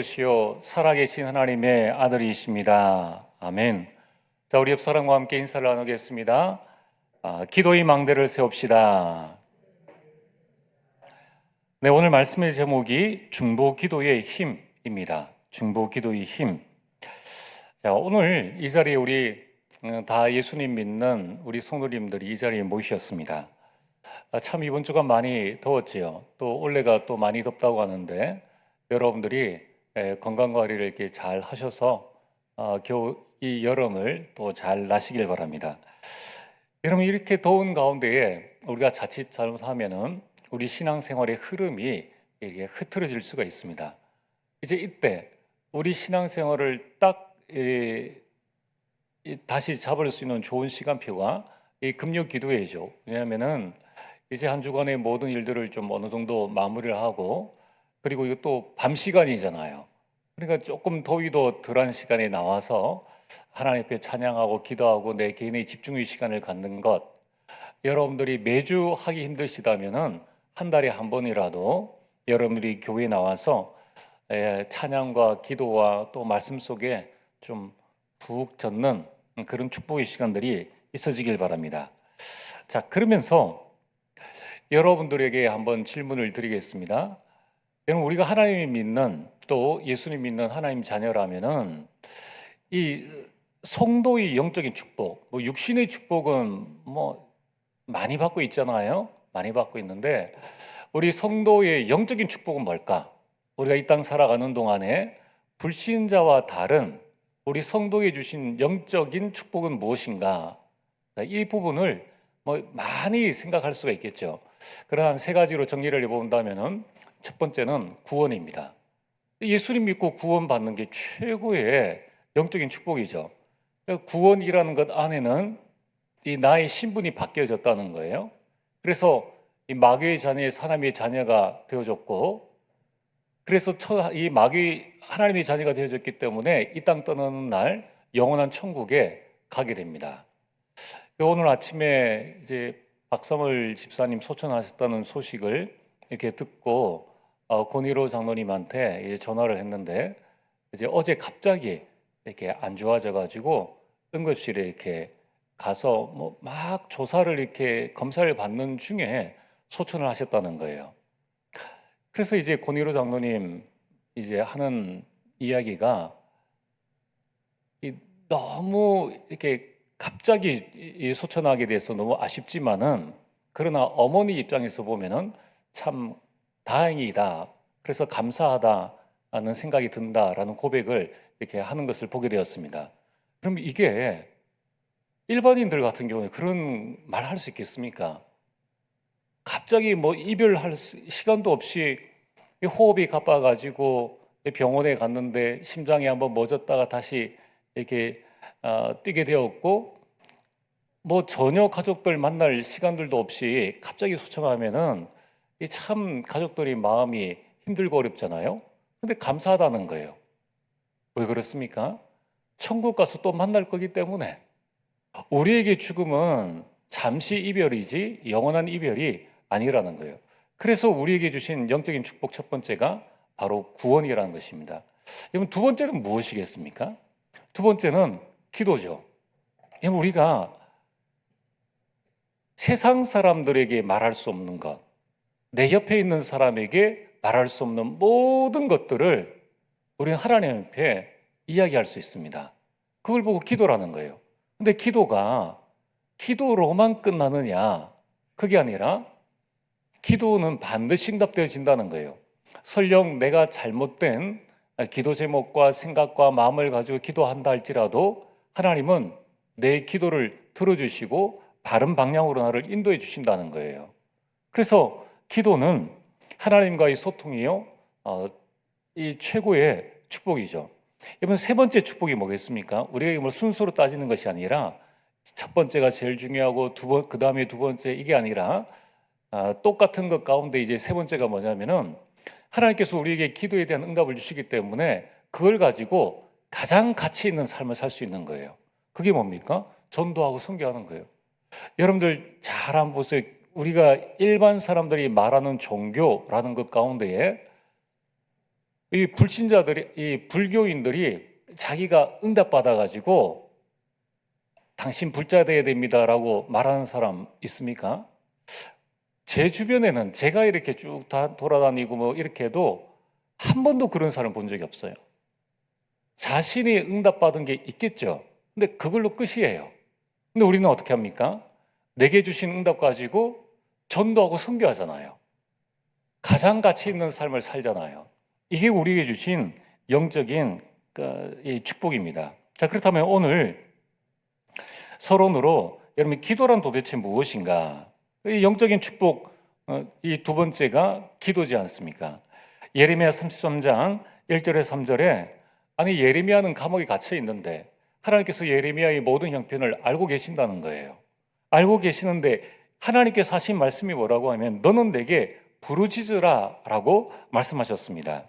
시오 살아계신 하나님의 아들이십니다. 아멘. 자, 우리 옆 사람과 함께 인사를 나누겠습니다. 기도의 망대를 세웁시다. 네, 오늘 말씀의 제목이 중보 기도의 힘입니다. 중보 기도의 힘. 자, 오늘 이 자리에 우리 다 예수님 믿는 우리 성도님들이 이 자리에 모이셨습니다. 참 이번 주가 많이 더웠지요. 또 올해가 또 많이 덥다고 하는데 여러분들이 건강 관리를 이렇게 잘 하셔서 겨우 이 여름을 또 잘 나시길 바랍니다. 여러분, 이렇게 더운 가운데에 우리가 자칫 잘못하면은 우리 신앙생활의 흐름이 이렇게 흐트러질 수가 있습니다. 이제 이때 우리 신앙생활을 딱 다시 잡을 수 있는 좋은 시간표가 이 금요 기도회죠. 왜냐하면은 이제 한 주간의 모든 일들을 좀 어느 정도 마무리를 하고, 그리고 이거 또 밤 시간이잖아요. 그러니까 조금 더위도 덜한 시간에 나와서 하나님 앞에 찬양하고 기도하고 내 개인의 집중의 시간을 갖는 것, 여러분들이 매주 하기 힘드시다면은 한 달에 한 번이라도 여러분들이 교회에 나와서 찬양과 기도와 또 말씀 속에 좀 푹 젖는 그런 축복의 시간들이 있어지길 바랍니다. 자, 그러면서 여러분들에게 한번 질문을 드리겠습니다. 여러분, 우리가 하나님을 믿는, 또 예수님 믿는 하나님 자녀라면은 이 성도의 영적인 축복, 뭐 육신의 축복은 뭐 많이 받고 있잖아요. 많이 받고 있는데 우리 성도의 영적인 축복은 뭘까? 우리가 이 땅 살아가는 동안에 불신자와 다른 우리 성도에 주신 영적인 축복은 무엇인가? 이 부분을 뭐 많이 생각할 수가 있겠죠. 그러한 세 가지로 정리를 해본다면은 첫 번째는 구원입니다. 예수님 믿고 구원받는 게 최고의 영적인 축복이죠. 구원이라는 것 안에는 이 나의 신분이 바뀌어졌다는 거예요. 그래서 이 마귀의 자녀의 사람의 자녀가 되어졌고, 그래서 이 마귀 하나님의 자녀가 되어졌기 때문에 이 땅 떠나는 날 영원한 천국에 가게 됩니다. 오늘 아침에 이제 박사물 집사님 소천하셨다는 소식을 이렇게 듣고 권희로 장로님한테 전화를 했는데, 이제 어제 갑자기 이렇게 안 좋아져 가지고 응급실에 이렇게 가서 뭐 막 조사를 이렇게 검사를 받는 중에 소천을 하셨다는 거예요. 그래서 이제 권희로 장로님 이제 하는 이야기가 너무 이렇게 갑자기 소천하게 돼서 너무 아쉽지만은, 그러나 어머니 입장에서 보면은 참 다행이다, 그래서 감사하다는 생각이 든다라는 고백을 이렇게 하는 것을 보게 되었습니다. 그럼 이게 일반인들 같은 경우에 그런 말 할 수 있겠습니까? 갑자기 뭐 이별할 시간도 없이 호흡이 가빠가지고 병원에 갔는데 심장이 한번 멎었다가 다시 이렇게 뛰게 되었고, 뭐 전혀 가족들 만날 시간들도 없이 갑자기 소청하면은 참 가족들이 마음이 힘들고 어렵잖아요. 근데 감사하다는 거예요. 왜 그렇습니까? 천국 가서 또 만날 거기 때문에. 우리에게 죽음은 잠시 이별이지 영원한 이별이 아니라는 거예요. 그래서 우리에게 주신 영적인 축복 첫 번째가 바로 구원이라는 것입니다. 그럼 두 번째는 무엇이겠습니까? 두 번째는 기도죠. 우리가 세상 사람들에게 말할 수 없는 것, 내 옆에 있는 사람에게 말할 수 없는 모든 것들을 우리는 하나님 앞에 이야기할 수 있습니다. 그걸 보고 기도라는 거예요. 근데 기도가 기도로만 끝나느냐? 그게 아니라 기도는 반드시 응답되어진다는 거예요. 설령 내가 잘못된 기도 제목과 생각과 마음을 가지고 기도한다 할지라도 하나님은 내 기도를 들어주시고 바른 방향으로 나를 인도해 주신다는 거예요. 그래서 기도는 하나님과의 소통이요, 이 최고의 축복이죠. 이번 세 번째 축복이 뭐겠습니까? 우리가 이걸 순서로 따지는 것이 아니라 첫 번째가 제일 중요하고 그 다음에 두 번째, 이게 아니라 똑같은 것 가운데 이제 세 번째가 뭐냐면은 하나님께서 우리에게 기도에 대한 응답을 주시기 때문에 그걸 가지고 가장 가치 있는 삶을 살 수 있는 거예요. 그게 뭡니까? 전도하고 선교하는 거예요. 여러분들 잘 한번 보세요. 우리가 일반 사람들이 말하는 종교라는 것 가운데에 이 불신자들이, 이 불교인들이 자기가 응답받아가지고 당신 불자 돼야 됩니다라고 말하는 사람 있습니까? 제 주변에는 제가 이렇게 쭉 다 돌아다니고 뭐 이렇게 해도 한 번도 그런 사람 본 적이 없어요. 자신이 응답받은 게 있겠죠. 근데 그걸로 끝이에요. 근데 우리는 어떻게 합니까? 내게 주신 응답 가지고 전도하고 선교하잖아요. 가장 가치 있는 삶을 살잖아요. 이게 우리에게 주신 영적인 이 축복입니다. 자, 그렇다면 오늘 서론으로 여러분 기도란 도대체 무엇인가? 이 영적인 축복 이 두 번째가 기도지 않습니까? 예레미야 33장 1절에 3절에 아니 예레미야는 감옥에 갇혀 있는데 하나님께서 예레미야의 모든 형편을 알고 계신다는 거예요. 알고 계시는데 하나님께서 하신 말씀이 뭐라고 하면 너는 내게 부르짖으라 라고 말씀하셨습니다.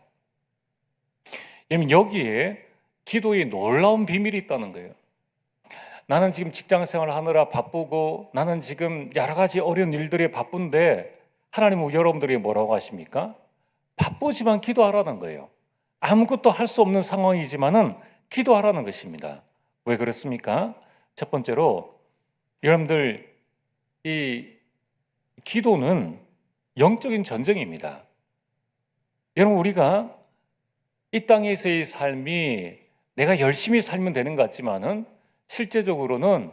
여기에 기도의 놀라운 비밀이 있다는 거예요. 나는 지금 직장 생활을 하느라 바쁘고 나는 지금 여러 가지 어려운 일들에 바쁜데 하나님은 여러분들이 뭐라고 하십니까? 바쁘지만 기도하라는 거예요. 아무것도 할 수 없는 상황이지만은 기도하라는 것입니다. 왜 그렇습니까? 첫 번째로 여러분들 이 기도는 영적인 전쟁입니다. 여러분 우리가 이 땅에서의 삶이 내가 열심히 살면 되는 것 같지만은 실제적으로는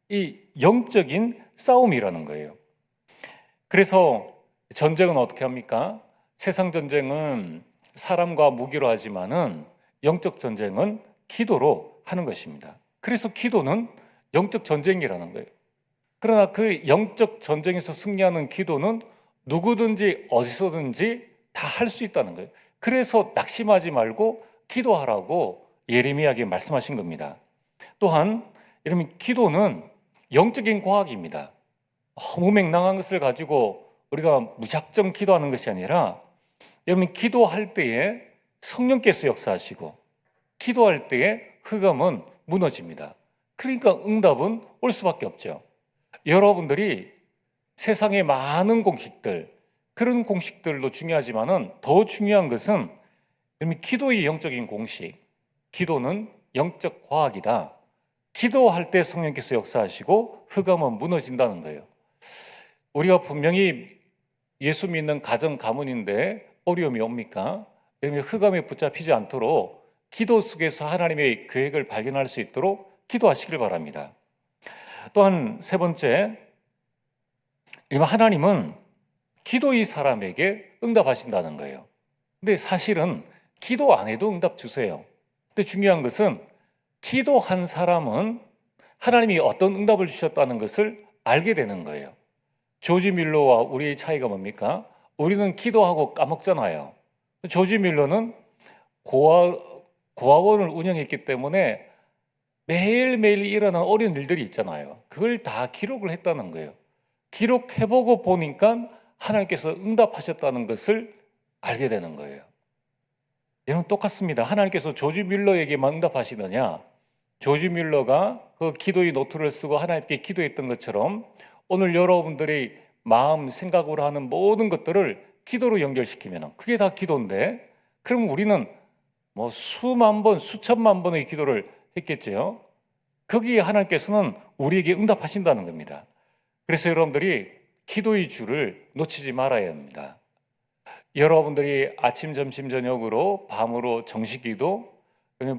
이 영적인 싸움이라는 거예요. 그래서 전쟁은 어떻게 합니까? 세상 전쟁은 사람과 무기로 하지만은 영적 전쟁은 기도로 하는 것입니다. 그래서 기도는 영적 전쟁이라는 거예요. 그러나 그 영적 전쟁에서 승리하는 기도는 누구든지 어디서든지 다 할 수 있다는 거예요. 그래서 낙심하지 말고 기도하라고 예레미야에게 말씀하신 겁니다. 또한 여러분 기도는 영적인 과학입니다. 무맹랑한 것을 가지고 우리가 무작정 기도하는 것이 아니라 여러분 기도할 때에 성령께서 역사하시고 기도할 때에 흑암은 무너집니다. 그러니까 응답은 올 수밖에 없죠. 여러분들이 세상의 많은 공식들 그런 공식들도 중요하지만은 더 중요한 것은 여러분 기도의 영적인 공식, 기도는 영적 과학이다. 기도할 때 성령께서 역사하시고 흑암은 무너진다는 거예요. 우리가 분명히 예수 믿는 가정 가문인데 어려움이 옵니까? 흑암에 붙잡히지 않도록 기도 속에서 하나님의 계획을 발견할 수 있도록 기도하시길 바랍니다. 또한 세 번째, 하나님은 기도의 사람에게 응답하신다는 거예요. 근데 사실은 기도 안 해도 응답 주세요. 근데 중요한 것은 기도한 사람은 하나님이 어떤 응답을 주셨다는 것을 알게 되는 거예요. 조지 밀러와 우리의 차이가 뭡니까? 우리는 기도하고 까먹잖아요. 조지 밀러는 고아원을 운영했기 때문에 매일매일 일어나는 어려운 일들이 있잖아요. 그걸 다 기록을 했다는 거예요. 기록해보고 보니까 하나님께서 응답하셨다는 것을 알게 되는 거예요. 여러분 똑같습니다. 하나님께서 조지 밀러에게만 응답하시느냐? 조지 밀러가 그 기도의 노트를 쓰고 하나님께 기도했던 것처럼 오늘 여러분들의 마음, 생각으로 하는 모든 것들을 기도로 연결시키면 그게 다 기도인데 그럼 우리는 뭐 수만 번, 수천만 번의 기도를 했겠죠. 거기에 하나님께서는 우리에게 응답하신다는 겁니다. 그래서 여러분들이 기도의 줄을 놓치지 말아야 합니다. 여러분들이 아침, 점심, 저녁으로 밤으로 정식기도,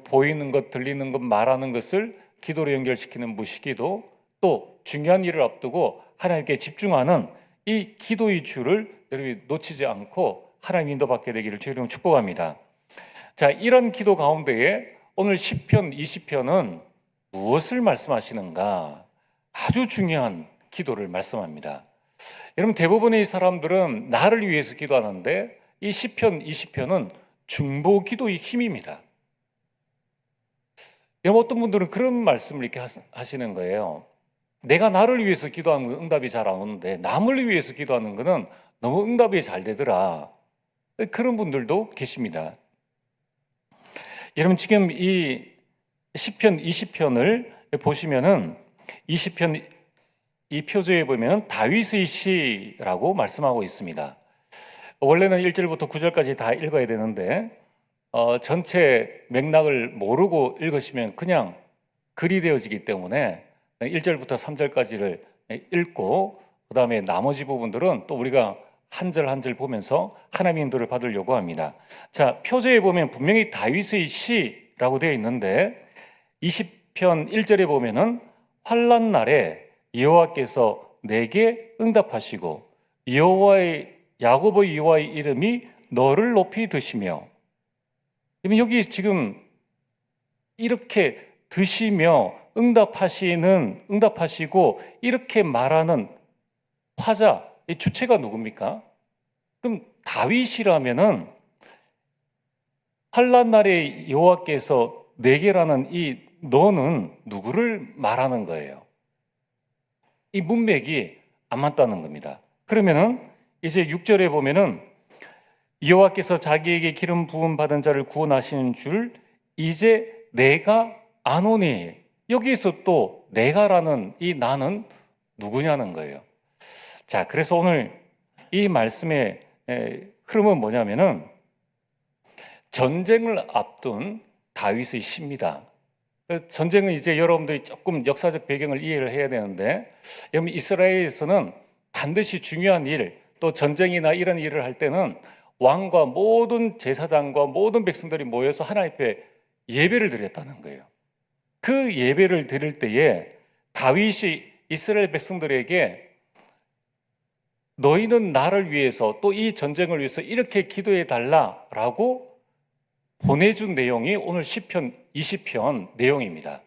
보이는 것, 들리는 것, 말하는 것을 기도로 연결시키는 무식기도, 또 중요한 일을 앞두고 하나님께 집중하는 이 기도의 줄을 여러분이 놓치지 않고 하나님 인도받게 되기를 주님 축복합니다. 자, 이런 기도 가운데에 오늘 10편, 20편은 무엇을 말씀하시는가? 아주 중요한 기도를 말씀합니다. 여러분 대부분의 사람들은 나를 위해서 기도하는데 이 10편, 20편은 중보 기도의 힘입니다. 여러분 어떤 분들은 그런 말씀을 이렇게 하시는 거예요. 내가 나를 위해서 기도하는 건 응답이 잘 안 오는데 남을 위해서 기도하는 거는 너무 응답이 잘 되더라. 그런 분들도 계십니다. 여러분 지금 이 10편, 20편을 보시면은 20편 이 표제에 보면 다윗의 시라고 말씀하고 있습니다. 원래는 1절부터 9절까지 다 읽어야 되는데 전체 맥락을 모르고 읽으시면 그냥 글이 되어지기 때문에 1절부터 3절까지를 읽고 그 다음에 나머지 부분들은 또 우리가 한 절 한 절 보면서 하나님의 인도를 받으려고 합니다. 자, 표제에 보면 분명히 다윗의 시라고 되어 있는데 20편 1절에 보면은 환난 날에 여호와께서 내게 응답하시고 야곱의 여호와의 이름이 너를 높이 드시며, 여기 지금 이렇게 드시며 응답하시고 이렇게 말하는 화자, 이 주체가 누굽니까? 그럼 다윗이라면은 환난 날에 여호와께서 내게라는 이 너는 누구를 말하는 거예요? 이 문맥이 안 맞다는 겁니다. 그러면은 이제 6절에 보면은 여호와께서 자기에게 기름 부음 받은 자를 구원하시는 줄 이제 내가 아노니, 여기에서 또 내가라는 이 나는 누구냐는 거예요. 자, 그래서 오늘 이 말씀의 흐름은 뭐냐면은 전쟁을 앞둔 다윗의 시입니다. 전쟁은 이제 여러분들이 조금 역사적 배경을 이해를 해야 되는데, 여러분 이스라엘에서는 반드시 중요한 일, 또 전쟁이나 이런 일을 할 때는 왕과 모든 제사장과 모든 백성들이 모여서 하나님 앞에 예배를 드렸다는 거예요. 그 예배를 드릴 때에 다윗이 이스라엘 백성들에게 너희는 나를 위해서 또 이 전쟁을 위해서 이렇게 기도해 달라라고 보내준 내용이 오늘 시편 20편 내용입니다.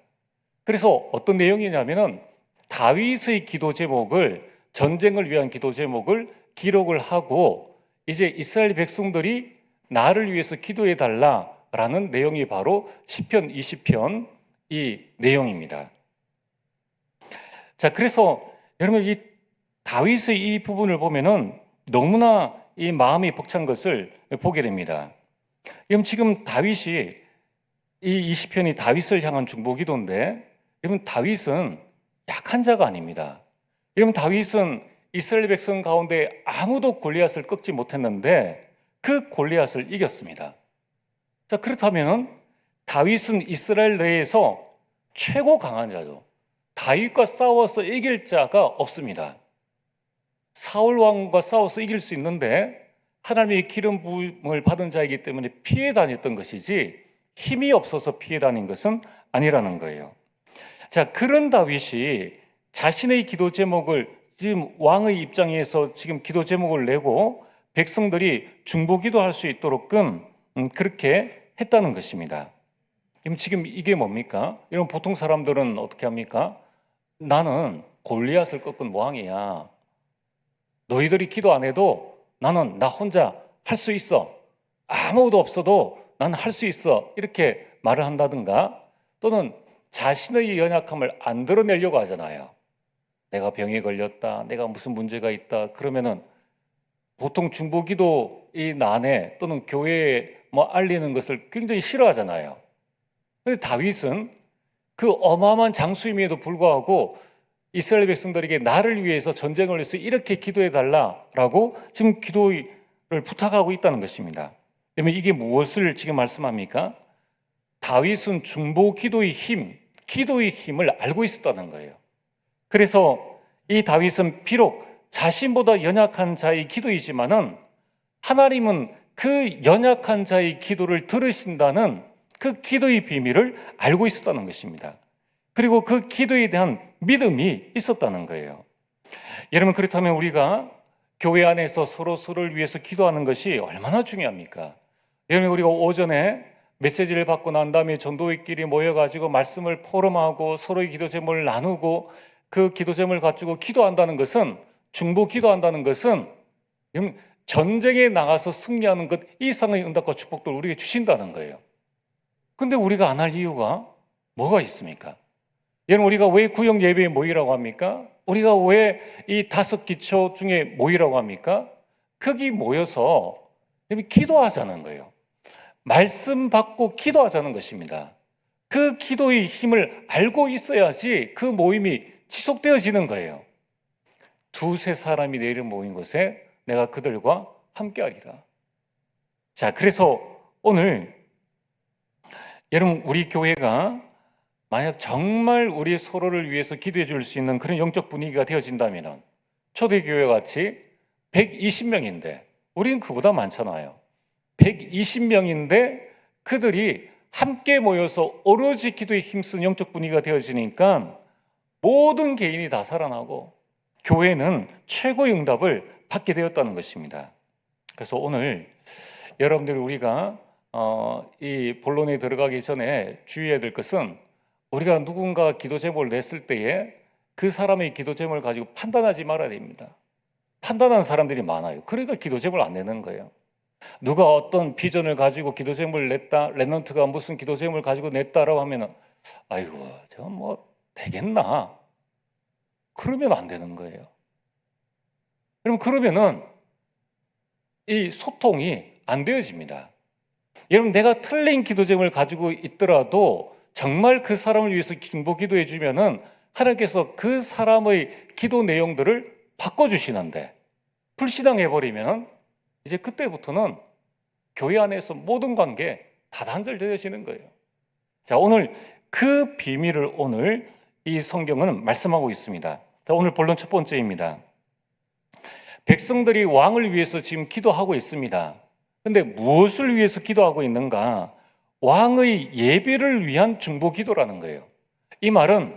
그래서 어떤 내용이냐면은 다윗의 기도 제목을, 전쟁을 위한 기도 제목을 기록을 하고 이제 이스라엘 백성들이 나를 위해서 기도해 달라라는 내용이 바로 시편 20편 이 내용입니다. 자, 그래서 여러분 이 다윗의 이 부분을 보면은 너무나 이 마음이 벅찬 것을 보게 됩니다. 여러분 지금 다윗이 이 20편이 다윗을 향한 중보기도인데, 여러분 다윗은 약한 자가 아닙니다. 여러분 다윗은 이스라엘 백성 가운데 아무도 골리앗을 꺾지 못했는데 그 골리앗을 이겼습니다. 자, 그렇다면 다윗은 이스라엘 내에서 최고 강한 자죠. 다윗과 싸워서 이길 자가 없습니다. 사울 왕과 싸워서 이길 수 있는데 하나님의 기름 부음을 받은 자이기 때문에 피해 다녔던 것이지 힘이 없어서 피해 다닌 것은 아니라는 거예요. 자, 그런 다윗이 자신의 기도 제목을 지금 왕의 입장에서 지금 기도 제목을 내고 백성들이 중보기도할 수 있도록끔 그렇게 했다는 것입니다. 지금 이게 뭡니까? 이런 보통 사람들은 어떻게 합니까? 나는 골리앗을 꺾은 왕이야. 너희들이 기도 안 해도 나는 나 혼자 할 수 있어. 아무도 없어도 나는 할 수 있어. 이렇게 말을 한다든가, 또는 자신의 연약함을 안 드러내려고 하잖아요. 내가 병에 걸렸다, 내가 무슨 문제가 있다 그러면은 보통 중보기도 이 난에 또는 교회에 알리는 것을 굉장히 싫어하잖아요. 그런데 다윗은 그 어마어마한 장수임에도 불구하고 이스라엘 백성들에게 나를 위해서 전쟁을 위해서 이렇게 기도해 달라라고 지금 기도를 부탁하고 있다는 것입니다. 그러면 이게 무엇을 지금 말씀합니까? 다윗은 중보 기도의 힘을 알고 있었다는 거예요. 그래서 이 다윗은 비록 자신보다 연약한 자의 기도이지만은 하나님은 그 연약한 자의 기도를 들으신다는 그 기도의 비밀을 알고 있었다는 것입니다. 그리고 그 기도에 대한 믿음이 있었다는 거예요. 여러분, 그렇다면 우리가 교회 안에서 서로를 위해서 기도하는 것이 얼마나 중요합니까? 여러분, 우리가 오전에 메시지를 받고 난 다음에 전도회끼리 모여가지고 말씀을 포럼하고 서로의 기도 제목을 나누고 그 기도 제목을 가지고 기도한다는 것은, 중보 기도한다는 것은 전쟁에 나가서 승리하는 것 이상의 응답과 축복들을 우리에게 주신다는 거예요. 근데 우리가 안 할 이유가 뭐가 있습니까? 여러분, 우리가 왜 구역 예배에 모이라고 합니까? 우리가 왜 이 5 기초 중에 모이라고 합니까? 거기 모여서 기도하자는 거예요. 말씀 받고 기도하자는 것입니다. 그 기도의 힘을 알고 있어야지 그 모임이 지속되어지는 거예요. 2-3 사람이 내 이름 모인 곳에 내가 그들과 함께하리라. 자, 그래서 오늘 여러분, 우리 교회가 만약 정말 우리 서로를 위해서 기도해 줄 수 있는 그런 영적 분위기가 되어진다면, 초대교회 같이 120명인데 우리는 그보다 많잖아요. 120명인데 그들이 함께 모여서 오로지 기도에 힘쓴 영적 분위기가 되어지니까 모든 개인이 다 살아나고 교회는 최고의 응답을 받게 되었다는 것입니다. 그래서 오늘 여러분들이 우리가 이 본론에 들어가기 전에 주의해야 될 것은, 우리가 누군가 기도 제목을 냈을 때에 그 사람의 기도 제목을 가지고 판단하지 말아야 됩니다. 판단하는 사람들이 많아요. 그러니까 기도 제목을 안 내는 거예요. 누가 어떤 비전을 가지고 기도 제목을 냈다, 랩런트가 무슨 기도 제목을 가지고 냈다라고 하면은 아이고 제가 뭐 되겠나? 그러면 안 되는 거예요. 그러면은 이 소통이 안 되어집니다. 여러분, 내가 틀린 기도 제목을 가지고 있더라도 정말 그 사람을 위해서 중보 기도해 주면은 하나님께서 그 사람의 기도 내용들을 바꿔주시는데, 불신앙해 버리면 이제 그때부터는 교회 안에서 모든 관계 다 단절되어지는 거예요. 자, 오늘 그 비밀을 오늘 이 성경은 말씀하고 있습니다. 자, 오늘 본론 첫 번째입니다. 백성들이 왕을 위해서 지금 기도하고 있습니다. 근데 무엇을 위해서 기도하고 있는가? 왕의 예배를 위한 중보 기도라는 거예요. 이 말은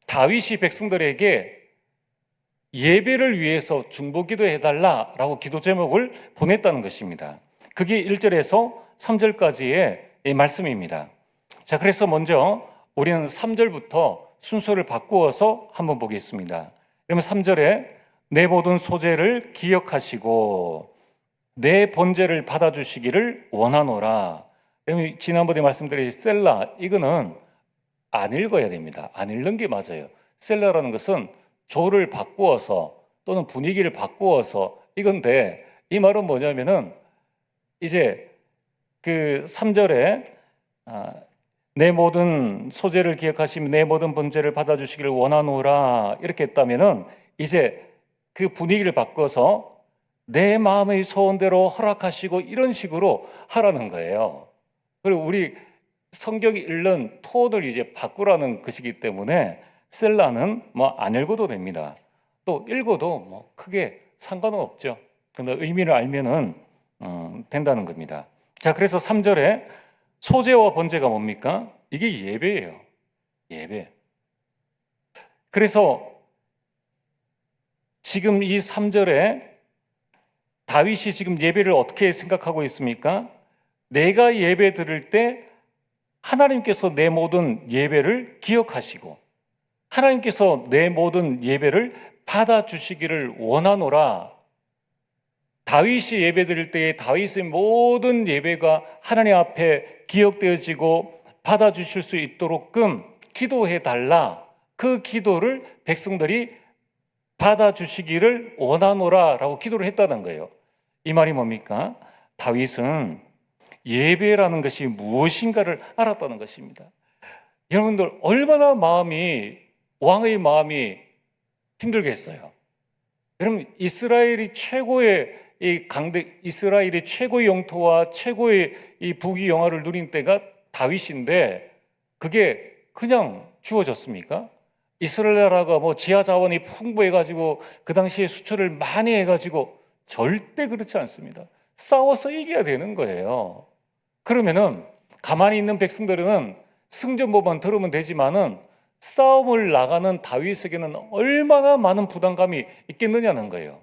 다윗이 백성들에게 예배를 위해서 중보 기도해달라라고 기도 제목을 보냈다는 것입니다. 그게 1절에서 3절까지의 말씀입니다. 자, 그래서 먼저 우리는 3절부터 순서를 바꾸어서 한번 보겠습니다. 그러면 3절에 내 모든 소재를 기억하시고 내 번제를 받아주시기를 원하노라. 지난번에 말씀드린 셀라, 이거는 안 읽어야 됩니다. 안 읽는 게 맞아요. 셀라라는 것은 조를 바꾸어서 또는 분위기를 바꾸어서 이건데, 이 말은 뭐냐면은 이제 그 3절에 내 모든 소재를 기억하시면 내 모든 번제를 받아주시기를 원하노라 이렇게 했다면은 이제 그 분위기를 바꿔서 내 마음의 소원대로 허락하시고 이런 식으로 하라는 거예요. 그리고 우리 성경이 읽는 톤을 이제 바꾸라는 것이기 때문에 셀라는 뭐 안 읽어도 됩니다. 또 읽어도 뭐 크게 상관은 없죠. 그런데 의미를 알면은 된다는 겁니다. 자, 그래서 3절에 소제와 번제가 뭡니까? 이게 예배예요. 예배. 그래서 지금 이 3절에 다윗이 지금 예배를 어떻게 생각하고 있습니까? 내가 예배 드릴 때 하나님께서 내 모든 예배를 기억하시고 하나님께서 내 모든 예배를 받아주시기를 원하노라. 다윗이 예배 드릴 때에 다윗의 모든 예배가 하나님 앞에 기억되어지고 받아주실 수 있도록끔 기도해달라. 그 기도를 백성들이 받아주시기를 원하노라 라고 기도를 했다는 거예요. 이 말이 뭡니까? 다윗은 예배라는 것이 무엇인가를 알았다는 것입니다. 여러분들, 얼마나 왕의 마음이 힘들겠어요. 여러분, 이스라엘의 최고의 영토와 최고의 이 부귀영화를 누린 때가 다윗인데 그게 그냥 주어졌습니까? 이스라엘 나라가 뭐 지하 자원이 풍부해가지고 그 당시에 수출을 많이 해가지고 절대 그렇지 않습니다. 싸워서 이겨야 되는 거예요. 그러면은 가만히 있는 백성들은 승전보만 들으면 되지만은 싸움을 나가는 다윗에게는 얼마나 많은 부담감이 있겠느냐는 거예요.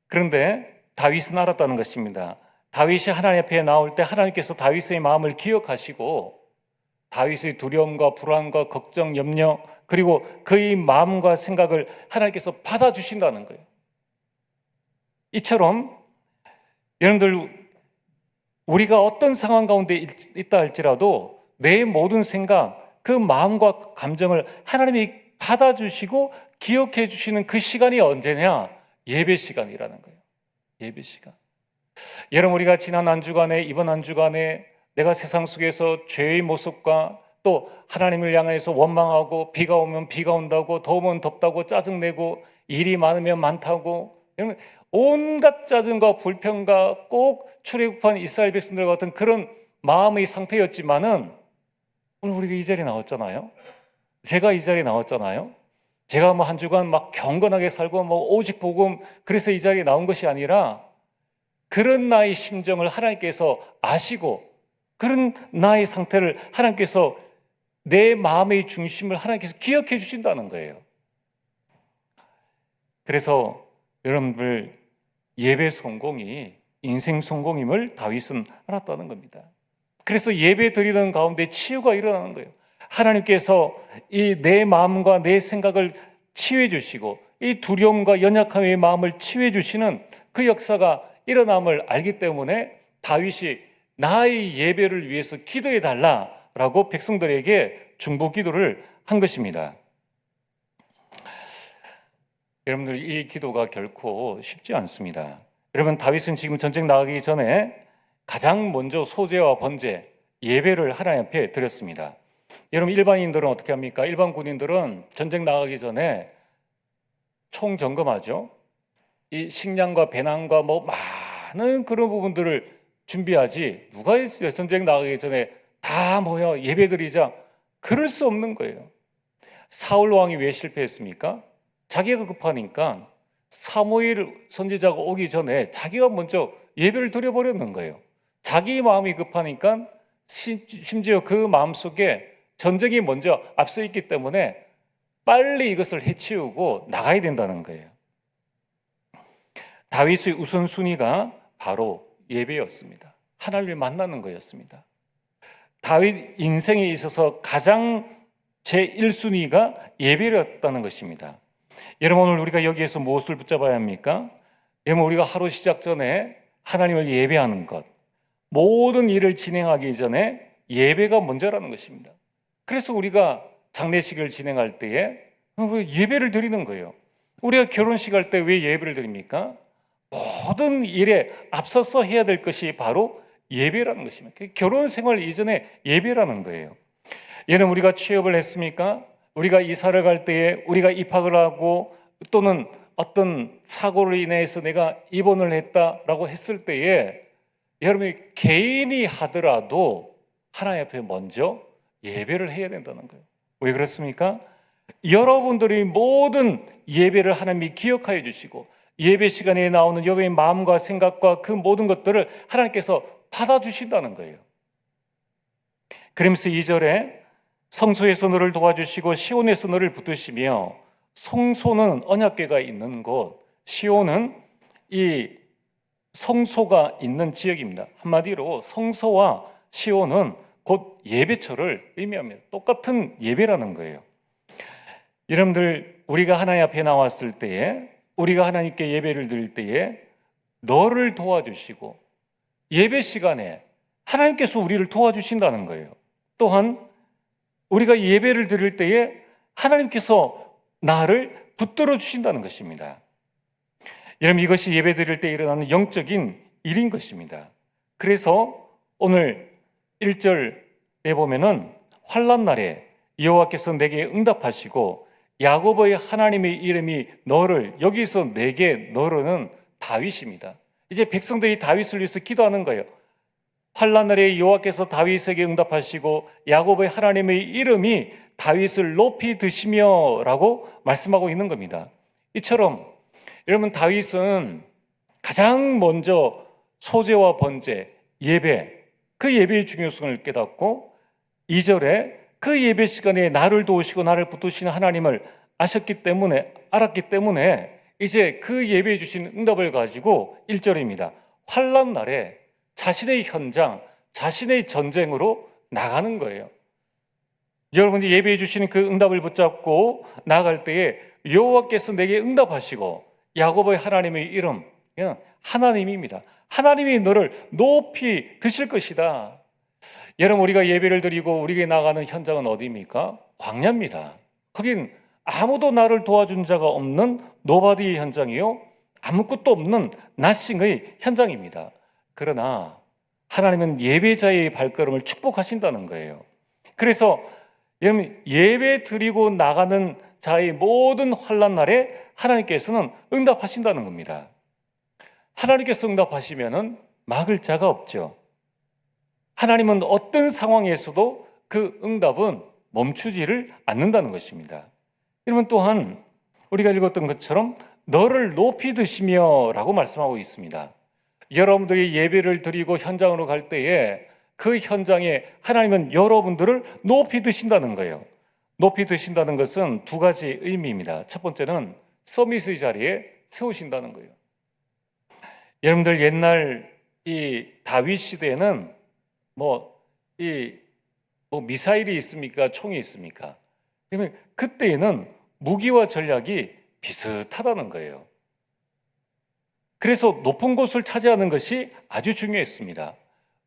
그런데 다윗은 알았다는 것입니다. 다윗이 하나님 앞에 나올 때 하나님께서 다윗의 마음을 기억하시고 다윗의 두려움과 불안과 걱정, 염려, 그리고 그의 마음과 생각을 하나님께서 받아주신다는 거예요. 이처럼 여러분들, 우리가 어떤 상황 가운데 있다 할지라도 내 모든 생각, 그 마음과 감정을 하나님이 받아주시고 기억해 주시는 그 시간이 언제냐? 예배 시간이라는 거예요. 예배 시간. 여러분, 우리가 지난 한 주간에, 이번 한 주간에 내가 세상 속에서 죄의 모습과 또 하나님을 향해서 원망하고 비가 오면 비가 온다고, 더우면 덥다고 짜증내고 일이 많으면 많다고 온갖 짜증과 불평과 꼭 출애굽한 이스라엘 백성들 같은 그런 마음의 상태였지만은 오늘 우리가 이 자리에 나왔잖아요. 제가 이 자리에 나왔잖아요. 제가 뭐 한 주간 막 경건하게 살고 뭐 오직 복음 그래서 이 자리에 나온 것이 아니라 그런 나의 심정을 하나님께서 아시고 그런 나의 상태를 하나님께서 내 마음의 중심을 하나님께서 기억해 주신다는 거예요. 그래서 여러분들 예배 성공이 인생 성공임을 다윗은 알았다는 겁니다. 그래서 예배 드리는 가운데 치유가 일어나는 거예요. 하나님께서 이 내 마음과 내 생각을 치유해 주시고 이 두려움과 연약함의 마음을 치유해 주시는 그 역사가 일어남을 알기 때문에 다윗이 나의 예배를 위해서 기도해 달라라고 백성들에게 중보 기도를 한 것입니다. 여러분들 이 기도가 결코 쉽지 않습니다. 여러분 다윗은 지금 전쟁 나가기 전에 가장 먼저 소제와 번제 예배를 하나님 앞에 드렸습니다. 여러분 일반인들은 어떻게 합니까? 일반 군인들은 전쟁 나가기 전에 총 점검하죠. 이 식량과 배낭과 뭐 많은 그런 부분들을 준비하지 누가 있어요? 전쟁 나가기 전에 다 모여 예배드리자. 그럴 수 없는 거예요. 사울 왕이 왜 실패했습니까? 자기가 급하니까 사무엘 선지자가 오기 전에 자기가 먼저 예배를 드려버렸는 거예요. 자기 마음이 급하니까 심지어 그 마음속에 전쟁이 먼저 앞서 있기 때문에 빨리 이것을 해치우고 나가야 된다는 거예요. 다윗의 우선순위가 바로 예배였습니다. 하나님을 만나는 거였습니다. 다윗 인생에 있어서 가장 제1순위가 예배였다는 것입니다. 여러분 오늘 우리가 여기에서 무엇을 붙잡아야 합니까? 여러분 우리가 하루 시작 전에 하나님을 예배하는 것, 모든 일을 진행하기 전에 예배가 먼저라는 것입니다. 그래서 우리가 장례식을 진행할 때에 예배를 드리는 거예요. 우리가 결혼식 할 때 왜 예배를 드립니까? 모든 일에 앞서서 해야 될 것이 바로 예배라는 것입니다. 결혼 생활 이전에 예배라는 거예요. 여러분 우리가 취업을 했습니까? 우리가 이사를 갈 때에 우리가 입학을 하고 또는 어떤 사고로 인해서 내가 입원을 했다라고 했을 때에 여러분이 개인이 하더라도 하나님 앞에 먼저 예배를 해야 된다는 거예요. 왜 그렇습니까? 여러분들이 모든 예배를 하나님이 기억하여 주시고 예배 시간에 나오는 여러분의 마음과 생각과 그 모든 것들을 하나님께서 받아주신다는 거예요. 그러면서 2절에 성소에서 너를 도와주시고 시온에서 너를 붙드시며, 성소는 언약궤가 있는 곳, 시온은 이 성소가 있는 지역입니다. 한마디로 성소와 시온은 곧 예배처를 의미합니다. 똑같은 예배라는 거예요. 여러분들 우리가 하나님 앞에 나왔을 때에, 우리가 하나님께 예배를 드릴 때에 너를 도와주시고 예배 시간에 하나님께서 우리를 도와주신다는 거예요. 또한 우리가 예배를 드릴 때에 하나님께서 나를 붙들어 주신다는 것입니다. 여러분 이것이 예배 드릴 때 일어나는 영적인 일인 것입니다. 그래서 오늘 1절에 보면은 환난 날에 여호와께서 내게 응답하시고 야곱의 하나님의 이름이 너를, 여기서 내게 너로는 다윗입니다. 이제 백성들이 다윗을 위해서 기도하는 거예요. 환난 날에 여호와께서 다윗에게 응답하시고 야곱의 하나님의 이름이 다윗을 높이 드시며 라고 말씀하고 있는 겁니다. 이처럼 여러분 다윗은 가장 먼저 소제와 번제, 예배, 그 예배의 중요성을 깨닫고 2절에 그 예배 시간에 나를 도우시고 나를 붙드시는 하나님을 알았기 때문에 이제 그 예배해 주신 응답을 가지고 1절입니다. 환난 날에 자신의 현장, 자신의 전쟁으로 나가는 거예요. 여러분이 예배해 주시는 그 응답을 붙잡고 나갈 때에 여호와께서 내게 응답하시고 야곱의 하나님의 이름, 하나님입니다. 하나님이 너를 높이 드실 것이다. 여러분 우리가 예배를 드리고 우리에게 나가는 현장은 어디입니까? 광야입니다. 거긴 아무도 나를 도와준 자가 없는 노바디의 현장이요, 아무것도 없는 나싱의 현장입니다. 그러나 하나님은 예배자의 발걸음을 축복하신다는 거예요. 그래서 여러분, 예배 드리고 나가는 자의 모든 환난 날에 하나님께서는 응답하신다는 겁니다. 하나님께서 응답하시면은 막을 자가 없죠. 하나님은 어떤 상황에서도 그 응답은 멈추지를 않는다는 것입니다. 여러분, 또한 우리가 읽었던 것처럼 너를 높이 드시며 라고 말씀하고 있습니다. 여러분들이 예배를 드리고 현장으로 갈 때에 그 현장에 하나님은 여러분들을 높이 드신다는 거예요. 높이 드신다는 것은 두 가지 의미입니다. 첫 번째는 서밋의 자리에 세우신다는 거예요. 여러분들, 옛날 이 다윗 시대에는 미사일이 있습니까? 총이 있습니까? 그러면 그때에는 무기와 전략이 비슷하다는 거예요. 그래서 높은 곳을 차지하는 것이 아주 중요했습니다.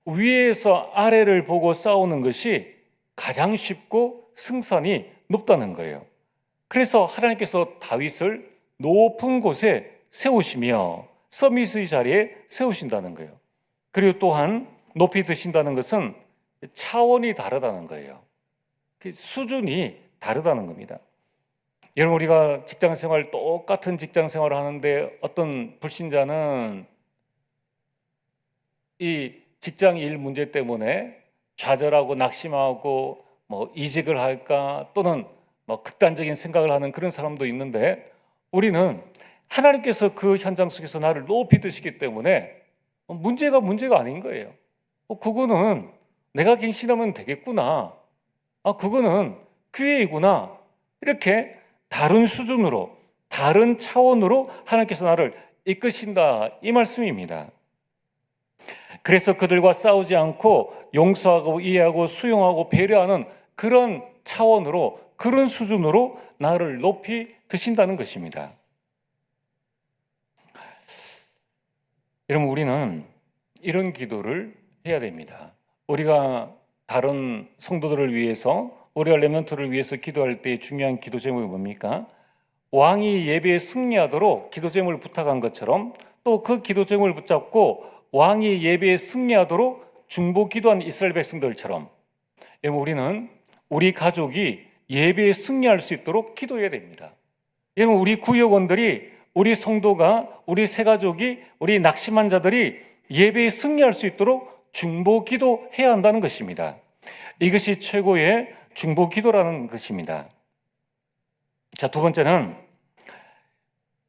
위에서 아래를 보고 싸우는 것이 가장 쉽고 승산이 높다는 거예요. 그래서 하나님께서 다윗을 높은 곳에 세우시며 서밋의 자리에 세우신다는 거예요. 그리고 또한 높이 드신다는 것은 차원이 다르다는 거예요. 수준이 다르다는 겁니다. 여러분, 우리가 직장생활, 똑같은 직장생활을 하는데 어떤 불신자는 이 직장 일 문제 때문에 좌절하고 낙심하고 이직을 할까, 또는 극단적인 생각을 하는 그런 사람도 있는데, 우리는 하나님께서 그 현장 속에서 나를 높이 드시기 때문에 문제가 아닌 거예요. 그거는 내가 갱신하면 되겠구나, 그거는 기회이구나, 이렇게 다른 수준으로, 다른 차원으로 하나님께서 나를 이끄신다, 이 말씀입니다. 그래서 그들과 싸우지 않고 용서하고 이해하고 수용하고 배려하는 그런 차원으로, 그런 수준으로 나를 높이 드신다는 것입니다. 여러분, 우리는 이런 기도를 해야 됩니다. 우리가 다른 성도들을 위해서, 우리가 렘넌트를 위해서 기도할 때 중요한 기도 제목이 뭡니까? 왕이 예배에 승리하도록 기도 제목을 부탁한 것처럼, 또 그 기도 제목을 붙잡고 왕이 예배에 승리하도록 중보 기도한 이스라엘 백성들처럼 우리는 우리 가족이 예배에 승리할 수 있도록 기도해야 됩니다. 여러분, 우리 구역원들이, 우리 성도가, 우리 새가족이, 우리 낙심한 자들이 예배에 승리할 수 있도록 중보 기도해야 한다는 것입니다. 이것이 최고의 중보 기도라는 것입니다. 자, 두 번째는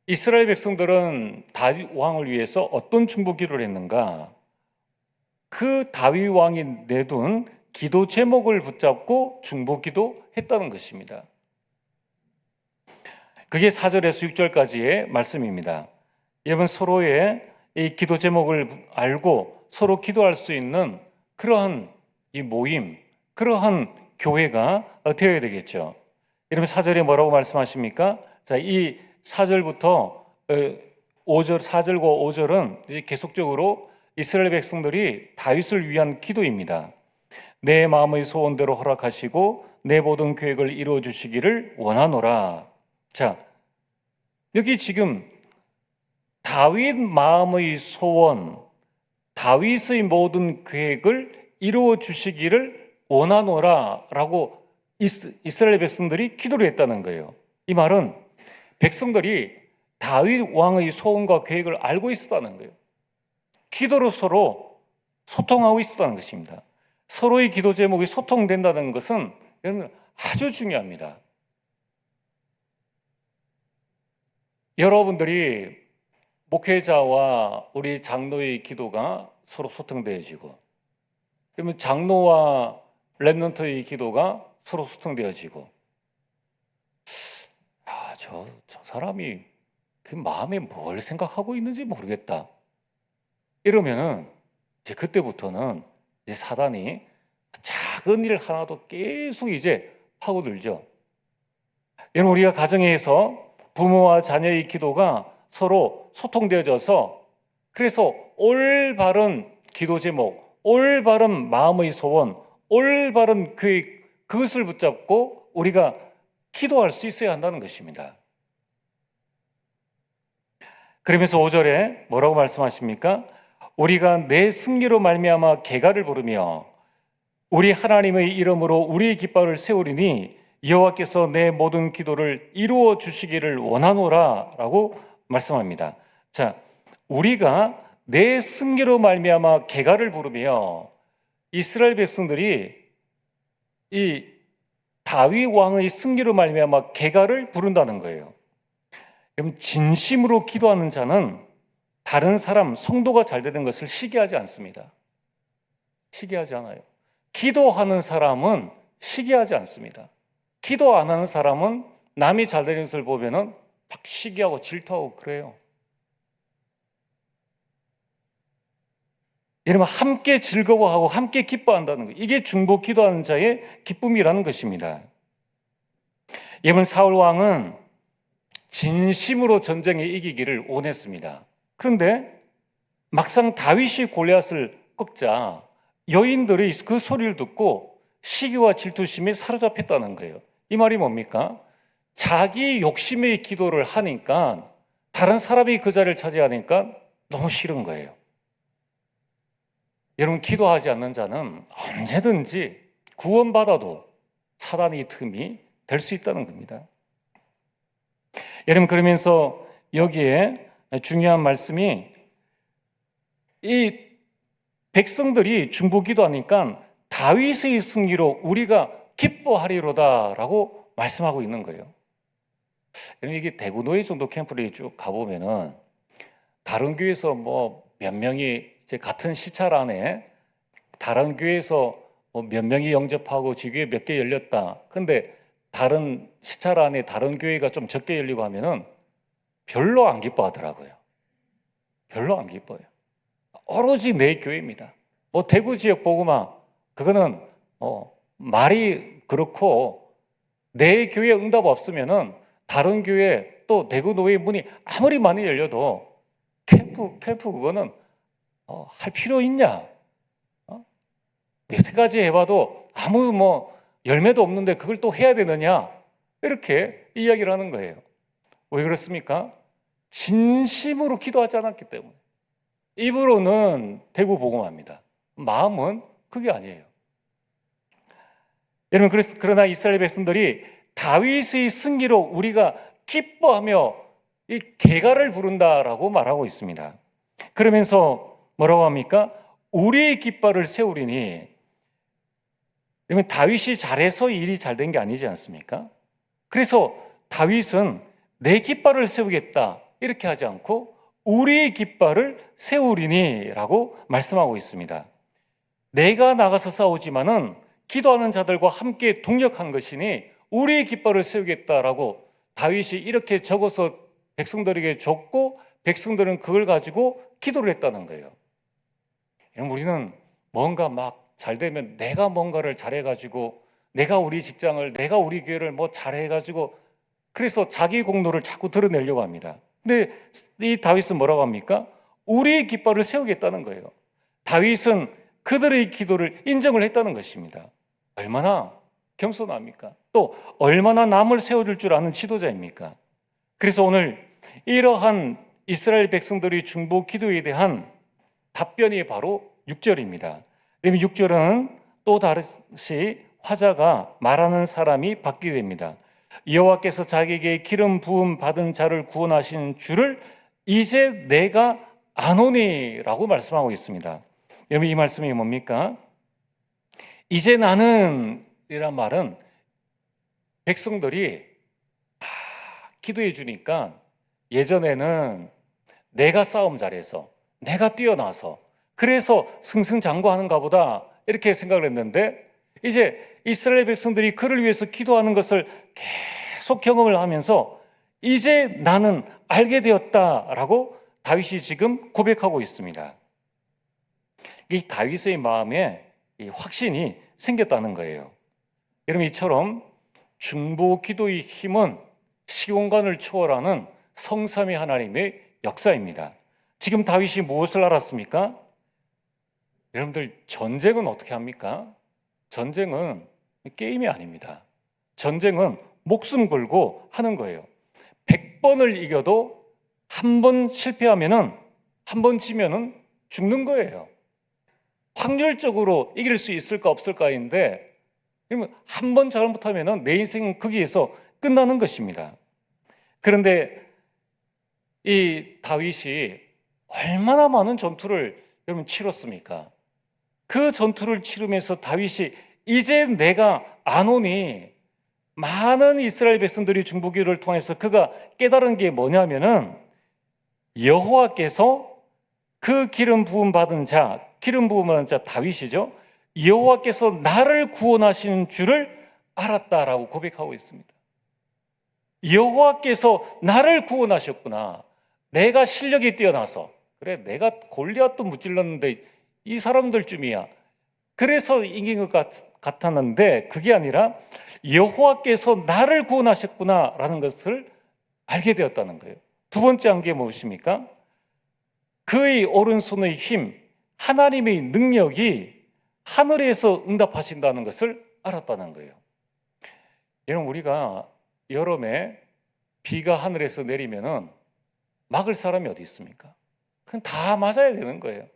이스라엘 백성들은 다윗 왕을 위해서 어떤 중보 기도를 했는가? 그 다윗 왕이 내둔 기도 제목을 붙잡고 중보 기도했다는 것입니다. 그게 4절에서 6절까지의 말씀입니다. 여러분, 서로의 이 기도 제목을 알고 서로 기도할 수 있는 그러한 이 모임, 그러한 교회가 되어야 되겠죠. 여러분, 4절에 뭐라고 말씀하십니까? 자, 이 4절부터 5절, 4절과 5절은 이제 계속적으로 이스라엘 백성들이 다윗을 위한 기도입니다. 내 마음의 소원대로 허락하시고 내 모든 계획을 이루어 주시기를 원하노라. 자, 여기 지금 다윗 마음의 소원, 다윗의 모든 계획을 이루어 주시기를 원하노라 라고 이스라엘 백성들이 기도를 했다는 거예요. 이 말은 백성들이 다윗 왕의 소원과 계획을 알고 있었다는 거예요. 기도로 서로 소통하고 있었다는 것입니다. 서로의 기도 제목이 소통된다는 것은 여러분 아주 중요합니다. 여러분들이 목회자와 우리 장로의 기도가 서로 소통되어지고, 그러면 장로와 렘넌트의 기도가 서로 소통되어지고, 저 사람이 그 마음에 뭘 생각하고 있는지 모르겠다, 이러면은 이제 그때부터는 이제 사단이 작은 일 하나도 계속 이제 파고들죠. 여러분, 우리가 가정에서 부모와 자녀의 기도가 서로 소통되어져서, 그래서 올바른 기도 제목, 올바른 마음의 소원, 올바른 계획, 그것을 붙잡고 우리가 기도할 수 있어야 한다는 것입니다. 그러면서 5절에 뭐라고 말씀하십니까? 우리가 내 승리로 말미암아 개가를 부르며, 우리 하나님의 이름으로 우리의 깃발을 세우리니 여호와께서 내 모든 기도를 이루어 주시기를 원하노라 라고 말씀합니다. 자, 우리가 내 승리로 말미암아 개가를 부르며 이스라엘 백성들이 이 다윗 왕의 승리로 말미암아 개가를 부른다는 거예요. 그럼 진심으로 기도하는 자는 다른 사람, 성도가 잘 되는 것을 시기하지 않습니다. 시기하지 않아요. 기도하는 사람은 시기하지 않습니다. 기도 안 하는 사람은 남이 잘 되는 것을 보면은 막 시기하고 질투하고 그래요. 여러분, 함께 즐거워하고 함께 기뻐한다는 거, 이게 중보 기도하는 자의 기쁨이라는 것입니다. 여러분, 사울 왕은 진심으로 전쟁에 이기기를 원했습니다. 그런데 막상 다윗이 골리앗을 꺾자 여인들이 그 소리를 듣고 시기와 질투심에 사로잡혔다는 거예요. 이 말이 뭡니까? 자기 욕심의 기도를 하니까 다른 사람이 그 자리를 차지하니까 너무 싫은 거예요. 여러분, 기도하지 않는 자는 언제든지 구원받아도 사단의 틈이 될 수 있다는 겁니다. 여러분, 그러면서 여기에 중요한 말씀이 이 백성들이 중보 기도하니까 다윗의 승리로 우리가 기뻐하리로다라고 말씀하고 있는 거예요. 여러분, 이게 대구노예 정도 캠프를 쭉 가보면은 다른 교회에서 뭐 몇 명이 이제 같은 시찰 안에 다른 교회에서 뭐 몇 명이 영접하고 지교회 몇 개 열렸다. 근데 다른 시찰 안에 다른 교회가 좀 적게 열리고 하면은 별로 안 기뻐하더라고요. 별로 안 기뻐요. 오로지 내 교회입니다. 뭐 대구 지역 복음화 그거는 말이 그렇고 내 교회 응답 없으면은 다른 교회 또 대구 노예 문이 아무리 많이 열려도 캠프 그거는 할 필요 있냐? 여태까지 해봐도 아무 뭐 열매도 없는데 그걸 또 해야 되느냐? 이렇게 이야기를 하는 거예요. 왜 그렇습니까? 진심으로 기도하지 않았기 때문에. 입으로는 대구 복음합니다. 마음은 그게 아니에요. 여러분, 그러나 이스라엘 백성들이 다윗의 승리로 우리가 기뻐하며 이 개가를 부른다라고 말하고 있습니다. 그러면서 뭐라고 합니까? 우리의 깃발을 세우리니. 그러면 다윗이 잘해서 일이 잘 된 게 아니지 않습니까? 그래서 다윗은 내 깃발을 세우겠다 이렇게 하지 않고 우리의 깃발을 세우리니 라고 말씀하고 있습니다. 내가 나가서 싸우지만은 기도하는 자들과 함께 동력한 것이니 우리의 깃발을 세우겠다라고 다윗이 이렇게 적어서 백성들에게 줬고 백성들은 그걸 가지고 기도를 했다는 거예요. 우리는 뭔가 막 잘 되면 내가 뭔가를 잘해가지고 내가 우리 직장을 내가 우리 교회를 뭐 잘해가지고 그래서 자기 공로를 자꾸 드러내려고 합니다. 근데 이 다윗은 뭐라고 합니까? 우리의 깃발을 세우겠다는 거예요. 다윗은 그들의 기도를 인정을 했다는 것입니다. 얼마나 겸손합니까? 또 얼마나 남을 세워줄 줄 아는 지도자입니까? 그래서 오늘 이러한 이스라엘 백성들의 중보 기도에 대한 답변이 바로 6절입니다. 6절은 또 다시 화자가 말하는 사람이 바뀌게 됩니다. 여호와께서 자기에게 기름 부음 받은 자를 구원하신 줄을 이제 내가 아노니라고 말씀하고 있습니다. 여러분, 이 말씀이 뭡니까? 이제 나는 이란 말은 백성들이 기도해 주니까 예전에는 내가 싸움 잘해서 내가 뛰어나서 그래서 승승장구하는가 보다 이렇게 생각을 했는데 이제 이스라엘 백성들이 그를 위해서 기도하는 것을 계속 경험을 하면서 이제 나는 알게 되었다라고 다윗이 지금 고백하고 있습니다. 이 다윗의 마음에 이 확신이 생겼다는 거예요. 여러분, 이처럼 중보 기도의 힘은 시공간을 초월하는 성삼위 하나님의 역사입니다. 지금 다윗이 무엇을 알았습니까? 여러분들, 전쟁은 어떻게 합니까? 전쟁은 게임이 아닙니다. 전쟁은 목숨 걸고 하는 거예요. 100번을 이겨도 한 번 실패하면은 한 번 지면은 죽는 거예요. 확률적으로 이길 수 있을까 없을까인데, 그러면 한 번 잘못하면 내 인생은 거기에서 끝나는 것입니다. 그런데 이 다윗이 얼마나 많은 전투를 여러분 치렀습니까? 그 전투를 치르면서 다윗이 이제 내가 안 오니, 많은 이스라엘 백성들이 중보기도를 통해서 그가 깨달은 게 뭐냐면은 여호와께서 그 기름 부음 받은 자 다윗이죠. 여호와께서 나를 구원하시는 줄을 알았다라고 고백하고 있습니다. 여호와께서 나를 구원하셨구나. 내가 실력이 뛰어나서, 그래 내가 골리앗도 무찔렀는데 이 사람들쯤이야, 그래서 이긴 것 같았는데 그게 아니라 여호와께서 나를 구원하셨구나라는 것을 알게 되었다는 거예요. 두 번째 한 게 무엇입니까? 그의 오른손의 힘, 하나님의 능력이 하늘에서 응답하신다는 것을 알았다는 거예요. 여러분, 우리가 여름에 비가 하늘에서 내리면은 막을 사람이 어디 있습니까? 그냥 다 맞아야 되는 거예요.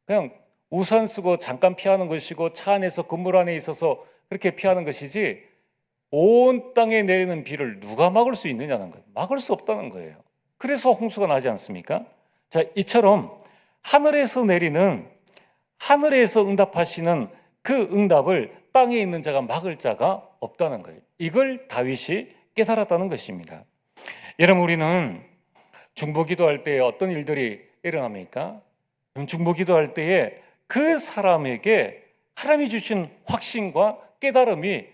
그냥 우산 쓰고 잠깐 피하는 것이고 차 안에서 건물 안에 있어서 그렇게 피하는 것이지, 온 땅에 내리는 비를 누가 막을 수 있느냐는 거예요. 막을 수 없다는 거예요. 그래서 홍수가 나지 않습니까? 자, 이처럼 하늘에서 내리는, 하늘에서 응답하시는 그 응답을 땅에 있는 자가 막을 자가 없다는 거예요. 이걸 다윗이 깨달았다는 것입니다. 여러분, 우리는 중보기도할 때 어떤 일들이 일어납니까? 중보기도할 때에 그 사람에게 하나님이 주신 확신과 깨달음이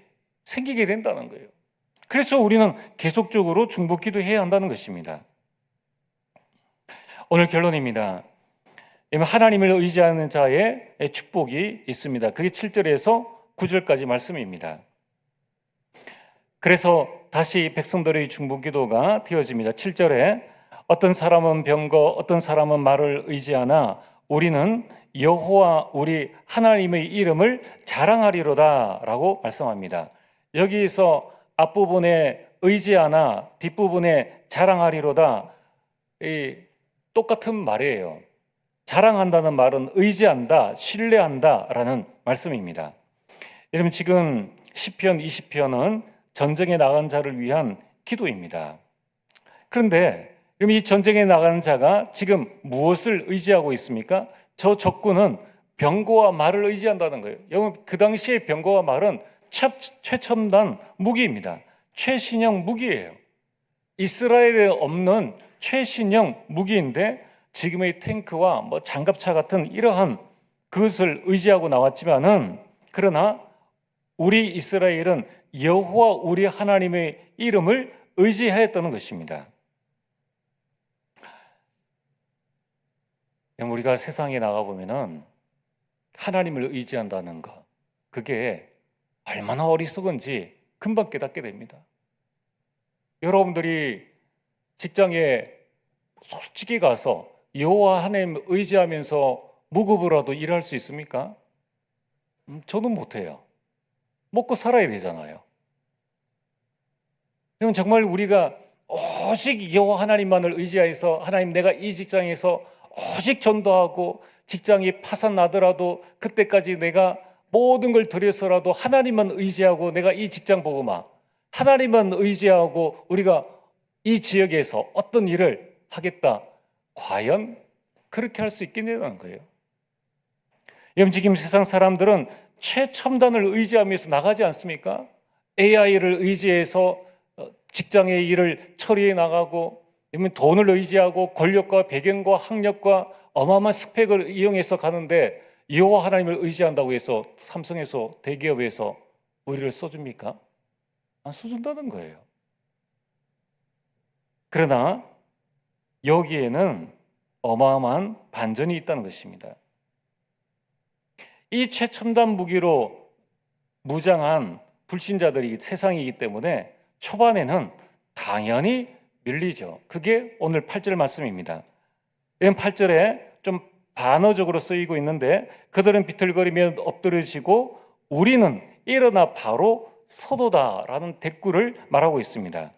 생기게 된다는 거예요. 그래서 우리는 계속적으로 중보기도해야 한다는 것입니다. 오늘 결론입니다. 하나님을 의지하는 자의 축복이 있습니다. 그게 7절에서 9절까지 말씀입니다. 그래서 다시 백성들의 중보기도가 되어집니다. 7절에 어떤 사람은 병거, 어떤 사람은 말을 의지하나 우리는 여호와 우리 하나님의 이름을 자랑하리로다 라고 말씀합니다. 여기서 앞부분에 의지하나 뒷부분에 자랑하리로다, 이 똑같은 말이에요. 자랑한다는 말은 의지한다, 신뢰한다 라는 말씀입니다. 여러분, 지금 시편 20편은 전쟁에 나간 자를 위한 기도입니다. 그런데 이 전쟁에 나가는 자가 지금 무엇을 의지하고 있습니까? 저 적군은 병거와 말을 의지한다는 거예요. 여러분, 그 당시에 병거와 말은 최첨단 무기입니다. 최신형 무기예요. 이스라엘에 없는 최신형 무기인데 지금의 탱크와 장갑차 같은 이러한 그것을 의지하고 나왔지만은, 그러나 우리 이스라엘은 여호와 우리 하나님의 이름을 의지하였다는 것입니다. 우리가 세상에 나가보면은 하나님을 의지한다는 것, 그게 얼마나 어리석은지 금방 깨닫게 됩니다. 여러분들이 직장에 솔직히 가서 여호와 하나님 의지하면서 무급으로라도 일할 수 있습니까? 저는 못해요. 먹고 살아야 되잖아요. 그럼 정말 우리가 오직 여호와 하나님만을 의지해서, 하나님 내가 이 직장에서 오직 전도하고 직장이 파산 나더라도 그때까지 내가 모든 걸 들여서라도 하나님만 의지하고 내가 이 직장 보고만 하나님만 의지하고 우리가 이 지역에서 어떤 일을 하겠다, 과연 그렇게 할 수 있겠냐는 거예요. 지금 세상 사람들은 최첨단을 의지하면서 나가지 않습니까? AI를 의지해서 직장의 일을 처리해 나가고, 돈을 의지하고 권력과 배경과 학력과 어마어마한 스펙을 이용해서 가는데, 여호와 하나님을 의지한다고 해서 삼성에서, 대기업에서 우리를 써줍니까? 안 써준다는 거예요. 그러나 여기에는 어마어마한 반전이 있다는 것입니다. 이 최첨단 무기로 무장한 불신자들이 세상이기 때문에 초반에는 당연히 밀리죠. 그게 오늘 8절 말씀입니다. 이런 8절에 좀 반어적으로 쓰이고 있는데, 그들은 비틀거리며 엎드려지고 우리는 일어나 바로 서도다라는 대꾸를 말하고 있습니다.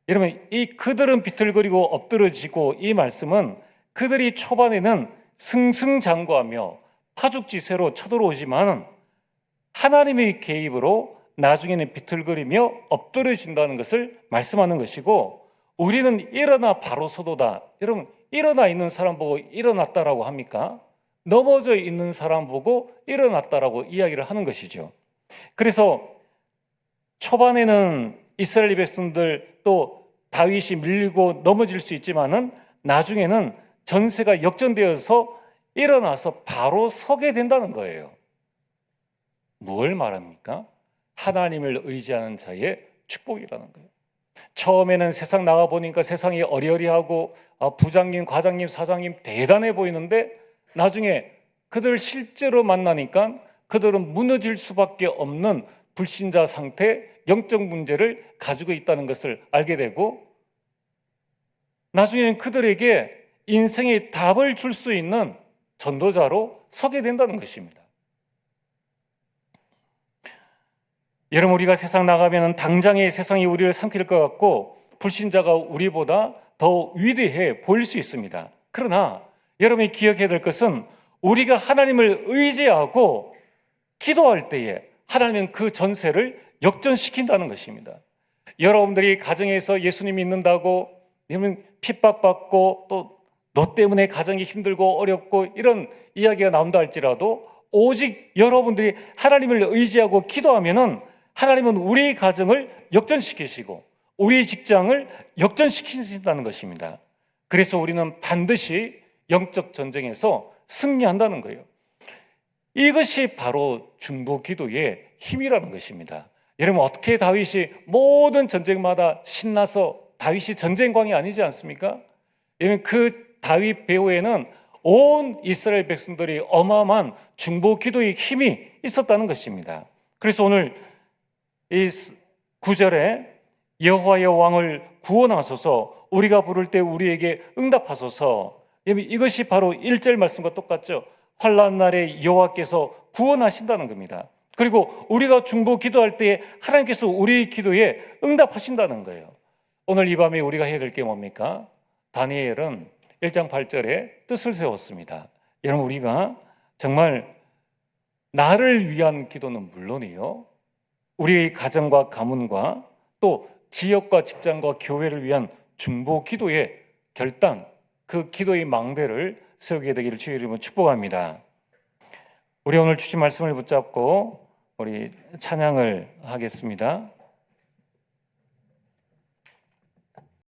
여러분, 이 그들은 비틀거리고 엎드려지고 이 말씀은 그들이 초반에는 승승장구하며 파죽지세로 쳐들어오지만 하나님의 개입으로 나중에는 비틀거리며 엎드려진다는 것을 말씀하는 것이고, 우리는 일어나 바로 서도다. 여러분, 일어나 있는 사람 보고 일어났다라고 합니까? 넘어져 있는 사람 보고 일어났다라고 이야기를 하는 것이죠. 그래서 초반에는 이스라엘 백성들 또 다윗이 밀리고 넘어질 수 있지만은 나중에는 전세가 역전되어서 일어나서 바로 서게 된다는 거예요. 뭘 말합니까? 하나님을 의지하는 자의 축복이라는 거예요. 처음에는 세상 나가보니까 세상이 어리어리하고 부장님, 과장님, 사장님 대단해 보이는데 나중에 그들을 실제로 만나니까 그들은 무너질 수밖에 없는 불신자 상태, 영적 문제를 가지고 있다는 것을 알게 되고, 나중에는 그들에게 인생의 답을 줄 수 있는 전도자로 서게 된다는 것입니다. 여러분, 우리가 세상 나가면 당장에 세상이 우리를 삼킬 것 같고 불신자가 우리보다 더 위대해 보일 수 있습니다. 그러나 여러분이 기억해야 될 것은 우리가 하나님을 의지하고 기도할 때에 하나님은 그 전세를 역전시킨다는 것입니다. 여러분들이 가정에서 예수님 믿는다고 여러분 핍박받고 또 너 때문에 가정이 힘들고 어렵고 이런 이야기가 나온다 할지라도 오직 여러분들이 하나님을 의지하고 기도하면은 하나님은 우리 가정을 역전시키시고 우리 직장을 역전시키신다는 것입니다. 그래서 우리는 반드시 영적 전쟁에서 승리한다는 거예요. 이것이 바로 중보 기도의 힘이라는 것입니다. 여러분, 어떻게 다윗이 모든 전쟁마다 신나서, 다윗이 전쟁광이 아니지 않습니까? 여러분, 그 다윗 배후에는 온 이스라엘 백성들이 어마어마한 중보 기도의 힘이 있었다는 것입니다. 그래서 오늘 이 9절에 여호와의 왕을 구원하소서, 우리가 부를 때 우리에게 응답하소서, 이것이 바로 1절 말씀과 똑같죠. 환난 날에 여호와께서 구원하신다는 겁니다. 그리고 우리가 중보 기도할 때에 하나님께서 우리 기도에 응답하신다는 거예요. 오늘 이 밤에 우리가 해야 될 게 뭡니까? 다니엘은 1장 8절에 뜻을 세웠습니다. 여러분, 우리가 정말 나를 위한 기도는 물론이요, 우리의 가정과 가문과 또 지역과 직장과 교회를 위한 중보 기도의 결단, 그 기도의 망대를 세우게 되기를 주의 이름으로 축복합니다. 우리 오늘 주신 말씀을 붙잡고 우리 찬양을 하겠습니다.